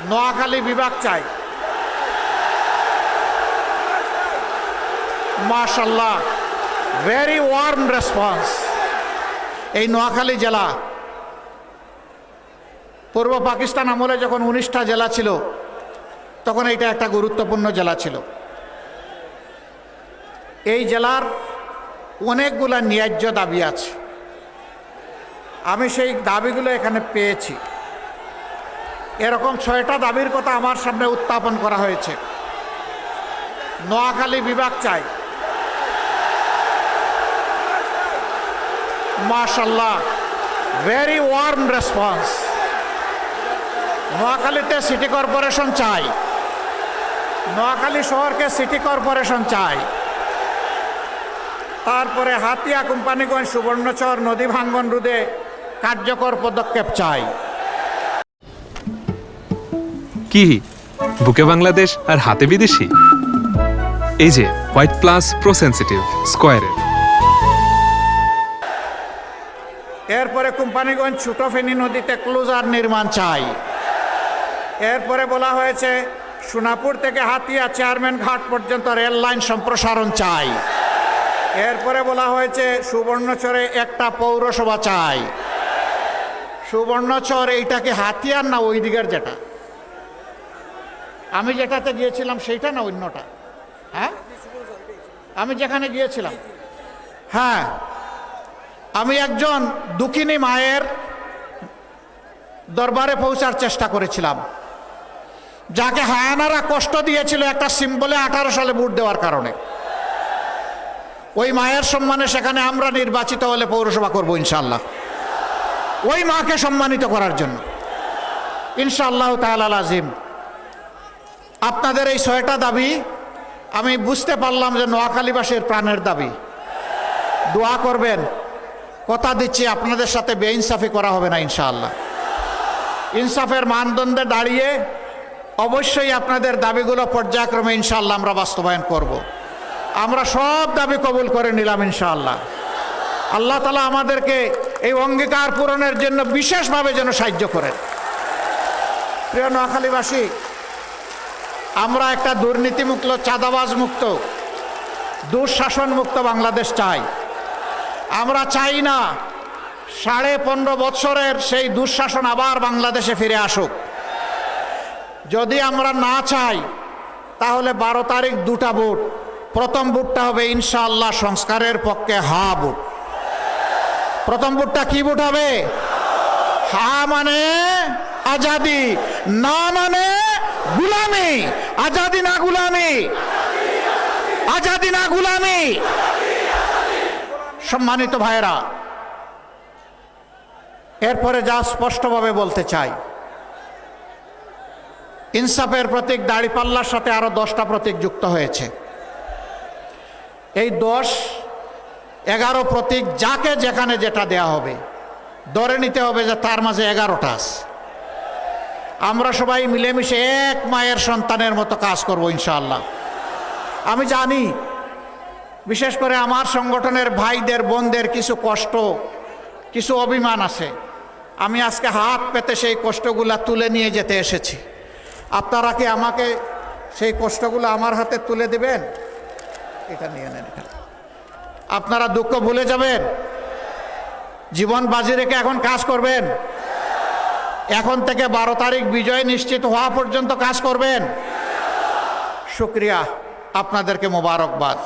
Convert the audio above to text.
নোয়াখালী বিভাগ চাই। মাশাআল্লাহ, ভেরি ওয়ার্ম রেসপন্স। এই নোয়াখালী জেলা পূর্ব পাকিস্তান আমলে যখন 19টা জেলা ছিল তখন এটা একটা গুরুত্বপূর্ণ জেলা ছিল। এই জেলার অনেকগুলা ন্যায্য দাবি আছে, আমি সেই দাবিগুলো এখানে পেয়েছি। এরকম 6টা দাবির কথা আমার সামনে উত্থাপন করা হয়েছে। নোয়াখালী বিভাগ চাই। মাশাআল্লাহ, ভেরি ওয়ার্ম রেসপন্স। নোয়াখালীতে সিটি কর্পোরেশন চাই, নোয়াখালী শহরকে সিটি কর্পোরেশন চাই। তারপরে হাতিয়া, কোম্পানিগঞ্জ, সুবর্ণচর নদী ভাঙ্গন রোধে কার্যকর পদক্ষেপ চাই। কি বুকে বাংলাদেশ আর হাতে বিদেশি? এই যে হোয়াইট প্লাস প্রো সেনসিটিভ স্কয়ারের। এরপরে কোম্পানিগঞ্জ ছোট ফেনী নদীতে ক্লোজার নির্মাণ চাই। এরপরে বলা হয়েছে সোনাপুর থেকে হাতিয়া চেয়ারম্যান ঘাট পর্যন্ত রেল লাইন সম্প্রসারণ চাই। এরপরে বলা হয়েছে সুবর্ণচরে একটা পৌরসভা চাই। সুবর্ণচর এইটাকে হাতিয়ার না ওই দিকের যেটা আমি যেটাতে গিয়েছিলাম সেইটা না অন্যটা? হ্যাঁ, আমি যেখানে গিয়েছিলাম, হ্যাঁ, আমি একজন দুঃখিনী মায়ের দরবারে পৌঁছার চেষ্টা করেছিলাম, যাকে হায়ানারা কষ্ট দিয়েছিল একটা সিম্বলে 18 সালে ভোট দেওয়ার কারণে। ওই মায়ের সম্মানে সেখানে আমরা নির্বাচিত হলে পৌরসভা করব ইনশাআল্লাহ, ওই মাকে সম্মানিত করার জন্য ইনশাআল্লাহ তাআলা আজিম। আপনাদের এই 6টা দাবি আমি বুঝতে পারলাম যে নোয়াখালীবাসীর প্রাণের দাবি। দোয়া করবেন, কথা দিচ্ছি আপনাদের সাথে বেইনসাফি করা হবে না ইনশাআল্লাহ। ইনসাফের মানদণ্ডে দাঁড়িয়ে অবশ্যই আপনাদের দাবিগুলো পর্যায়ক্রমে ইনশাআল্লাহ আমরা বাস্তবায়ন করব। আমরা সব দাবি কবুল করে নিলাম ইনশাআল্লাহ। আল্লাহ তাআলা আমাদেরকে এই অঙ্গীকার পূরণের জন্য বিশেষভাবে যেন সাহায্য করেন। প্রিয় নোয়াখালীবাসী, আমরা একটা দুর্নীতিমুক্ত, চাঁদাবাজ মুক্ত, দুঃশাসন মুক্ত বাংলাদেশ চাই। আমরা চাই না 15.5 বছরের সেই দুঃশাসন আবার বাংলাদেশে ফিরে আসুক। যদি আমরা না চাই তাহলে 12 তারিখ 2টা ভোট। প্রথম ভোটটা হবে ইনশাআল্লাহ সংস্কারের পক্ষে হা ভোট। প্রথম ভোটটা কি ভোট হবে? হা মানে আজাদি, না মানে গুলামি। আজাদি না গুলামি, আজাদি না গুলামি। সম্মানিত ভাইরা, এরপরে যা স্পষ্টভাবে বলতে চাই, ইনসাফের প্রতীক দাড়িপাল্লার সাথে আরো 10টা প্রতীক যুক্ত হয়েছে। এই 10, 11 প্রতীক যাকে যেখানে যেটা দেয়া হবে ধরে নিতে হবে যে তার মাঝে 11টা আছে। আমরা সবাই মিলেমিশে এক মায়ের সন্তানের মতো কাজ করব ইনশাআল্লাহ। আমি জানি বিশেষ করে আমার সংগঠনের ভাইদের বোনদের কিছু কষ্ট, কিছু অভিমান আছে। আমি আজকে হাত পেতে সেই কষ্টগুলা তুলে নিয়ে যেতে এসেছি। আপনারা কি আমাকে সেই কষ্টগুলো আমার হাতে তুলে দেবেন? এটা নিয়ে নেন। আপনারা দুঃখ ভুলে যাবেন, জীবন বাজি রেখে এখন কাজ করবেন। এখন থেকে 12 তারিখ বিজয় নিশ্চিত হওয়া পর্যন্ত কাজ করবেন। শুকরিয়া, আপনাদেরকে মোবারকবাদ।